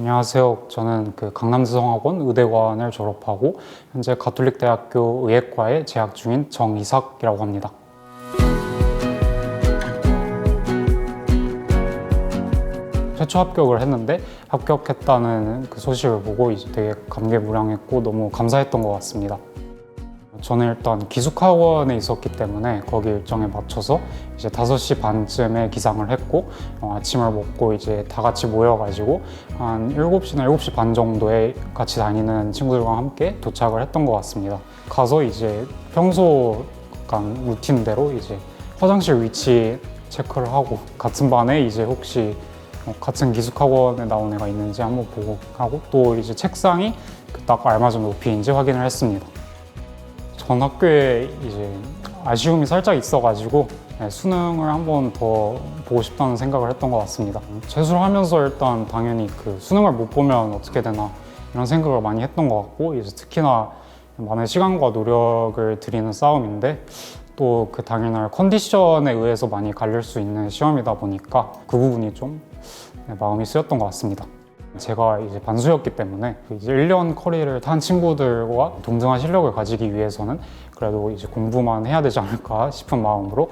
안녕하세요. 저는 강남지성학원 의대관을 졸업하고 현재 가톨릭대학교 의예과에 재학 중인 정이삭이라고 합니다. 최초 합격을 했는데 합격했다는 그 소식을 보고 이제 되게 감개무량했고 너무 감사했던 것 같습니다. 저는 일단 기숙학원에 있었기 때문에 거기 일정에 맞춰서 이제 5시 반쯤에 기상을 했고 아침을 먹고 이제 다 같이 모여가지고 한 7시나 7시 반 정도에 같이 다니는 친구들과 함께 도착을 했던 것 같습니다. 가서 이제 평소 약간 루틴대로 이제 화장실 위치 체크를 하고 같은 반에 이제 혹시 같은 기숙학원에 나온 애가 있는지 한번 보고 하고 또 이제 책상이 딱 알맞은 높이인지 확인을 했습니다. 전 학교에 이제 아쉬움이 살짝 있어가지고 수능을 한 번 더 보고 싶다는 생각을 했던 것 같습니다. 재수를 하면서 일단 당연히 수능을 못 보면 어떻게 되나 이런 생각을 많이 했던 것 같고 이제 특히나 많은 시간과 노력을 들이는 싸움인데 또 그 당일날 컨디션에 의해서 많이 갈릴 수 있는 시험이다 보니까 그 부분이 좀 마음이 쓰였던 것 같습니다. 제가 이제 반수였기 때문에 이제 1년 커리를 탄 친구들과 동등한 실력을 가지기 위해서는 그래도 이제 공부만 해야 되지 않을까 싶은 마음으로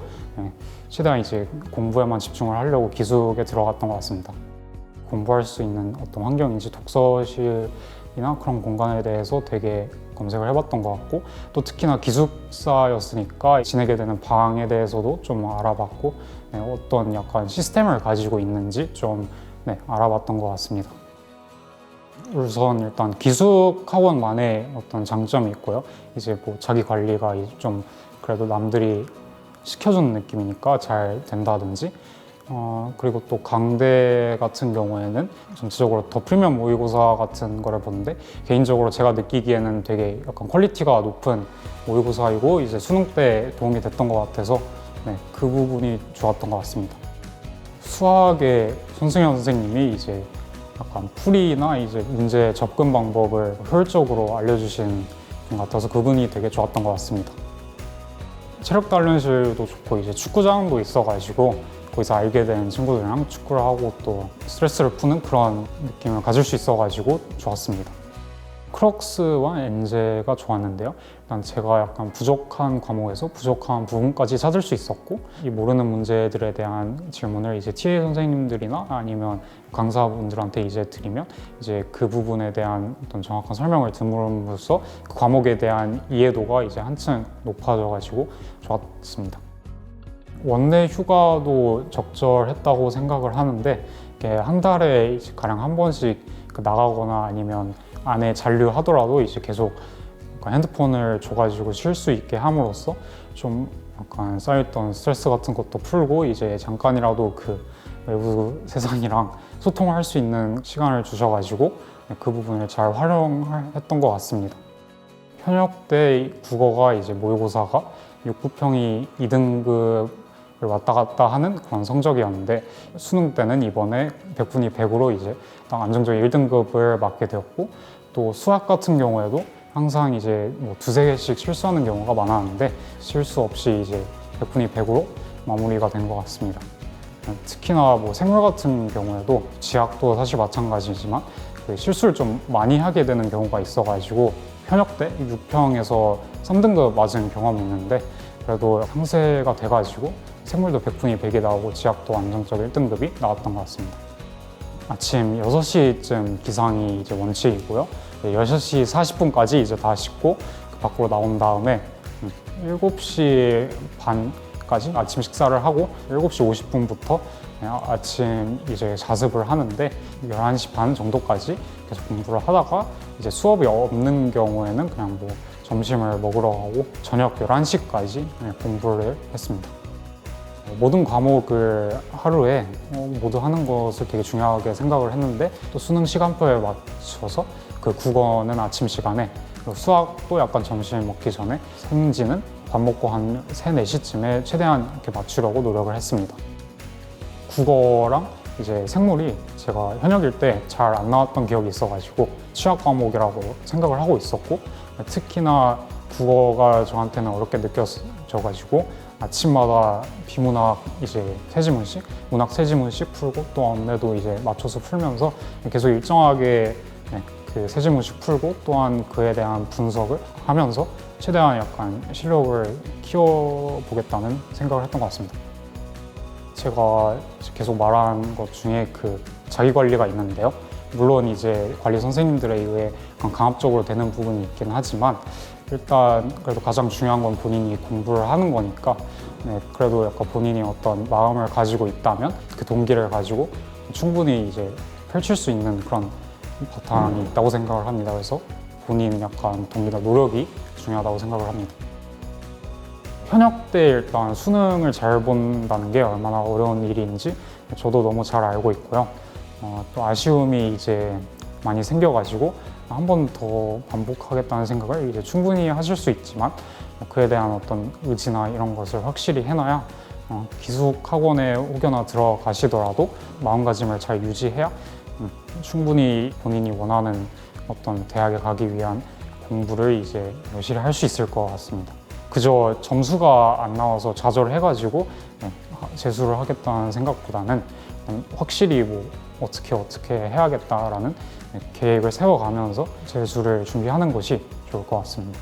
최대한 이제 공부에만 집중을 하려고 기숙에 들어갔던 것 같습니다. 공부할 수 있는 어떤 환경인지 독서실이나 그런 공간에 대해서 되게 검색을 해봤던 것 같고 또 특히나 기숙사였으니까 지내게 되는 방에 대해서도 좀 알아봤고 어떤 약간 시스템을 가지고 있는지 좀 알아봤던 것 같습니다. 우선 일단 기숙학원만의 어떤 장점이 있고요. 이제 자기 관리가 좀 그래도 남들이 시켜주는 느낌이니까 잘 된다든지 그리고 또 강대 같은 경우에는 전체적으로 더 프리미엄 모의고사 같은 거를 보는데 개인적으로 제가 느끼기에는 되게 약간 퀄리티가 높은 모의고사이고 이제 수능 때 도움이 됐던 것 같아서 그 부분이 좋았던 것 같습니다. 수학의 손승현 선생님이 이제 약간 풀이나 이제 문제 접근 방법을 효율적으로 알려주신 분 같아서 그분이 되게 좋았던 것 같습니다. 체력 단련실도 좋고 이제 축구장도 있어가지고 거기서 알게 된 친구들이랑 축구를 하고 또 스트레스를 푸는 그런 느낌을 가질 수 있어가지고 좋았습니다. 크록스와 엔제가 좋았는데요. 일단 제가 약간 부족한 과목에서 부족한 부분까지 찾을 수 있었고 이 모르는 문제들에 대한 질문을 이제 TA 선생님들이나 아니면 강사분들한테 이제 드리면 이제 그 부분에 대한 어떤 정확한 설명을 듬으로써 그 과목에 대한 이해도가 이제 한층 높아져가지고 좋았습니다. 원내 휴가도 적절했다고 생각을 하는데 이게 한 달에 가량 한 번씩 나가거나 아니면 안에 잔류하더라도 이제 계속 핸드폰을 줘가지고 쉴 수 있게 함으로써 좀 약간 쌓였던 스트레스 같은 것도 풀고 이제 잠깐이라도 그 외부 세상이랑 소통을 할 수 있는 시간을 주셔가지고 그 부분을 잘 활용했던 것 같습니다. 현역 때 국어가 이제 모의고사가 6, 9평이 2등급을 왔다 갔다 하는 그런 성적이었는데 수능 때는 이번에 100분이 100으로 이제 딱 안정적인 1등급을 맞게 되었고 또 수학 같은 경우에도 항상 이제 2~3개씩 실수하는 경우가 많았는데 실수 없이 이제 100분이 100으로 마무리가 된 것 같습니다. 특히나 생물 같은 경우에도 지학도 사실 마찬가지지만 실수를 좀 많이 하게 되는 경우가 있어가지고 현역 때 6평에서 3등급 맞은 경험이 있는데 그래도 상세가 돼가지고 생물도 100분이 100이 나오고 지학도 안정적 1등급이 나왔던 것 같습니다. 아침 6시쯤 기상이 이제 원칙이고요. 6시 40분까지 이제 다 씻고 밖으로 나온 다음에 7시 반까지 아침 식사를 하고 7시 50분부터 아침 이제 자습을 하는데 11시 반 정도까지 계속 공부를 하다가 이제 수업이 없는 경우에는 그냥 점심을 먹으러 가고 저녁 11시까지 공부를 했습니다. 모든 과목을 하루에 모두 하는 것을 되게 중요하게 생각을 했는데 또 수능 시간표에 맞춰서 그 국어는 아침 시간에 수학도 약간 점심 먹기 전에 생지는 밥 먹고 한 3~4시쯤에 최대한 이렇게 맞추려고 노력을 했습니다. 국어랑 이제 생물이 제가 현역일 때 잘 안 나왔던 기억이 있어가지고 취약 과목이라고 생각을 하고 있었고 특히나 국어가 저한테는 어렵게 느껴져가지고 아침마다 비문학 이제 세지문씩, 문학 세지문씩 풀고 또 안내도 이제 맞춰서 풀면서 계속 일정하게 그 세지문씩 풀고 또한 그에 대한 분석을 하면서 최대한 약간 실력을 키워보겠다는 생각을 했던 것 같습니다. 제가 계속 말한 것 중에 그 자기 관리가 있는데요. 물론 이제 관리 선생님들에 의해 강압적으로 되는 부분이 있긴 하지만 일단 그래도 가장 중요한 건 본인이 공부를 하는 거니까 그래도 약간 본인이 어떤 마음을 가지고 있다면 그 동기를 가지고 충분히 이제 펼칠 수 있는 그런 바탕이 있다고 생각을 합니다. 그래서 본인 약간 동기나 노력이 중요하다고 생각을 합니다. 현역 때 일단 수능을 잘 본다는 게 얼마나 어려운 일인지 저도 너무 잘 알고 있고요. 또 아쉬움이 이제 많이 생겨가지고 한 번 더 반복하겠다는 생각을 이제 충분히 하실 수 있지만 그에 대한 어떤 의지나 이런 것을 확실히 해놔야 기숙학원에 혹여나 들어가시더라도 마음가짐을 잘 유지해야 충분히 본인이 원하는 어떤 대학에 가기 위한 공부를 이제 열심히 할 수 있을 것 같습니다. 그저 점수가 안 나와서 좌절해가지고 재수를 하겠다는 생각보다는 확실히 뭐 어떻게 해야겠다라는 계획을 세워가면서 재수를 준비하는 것이 좋을 것 같습니다.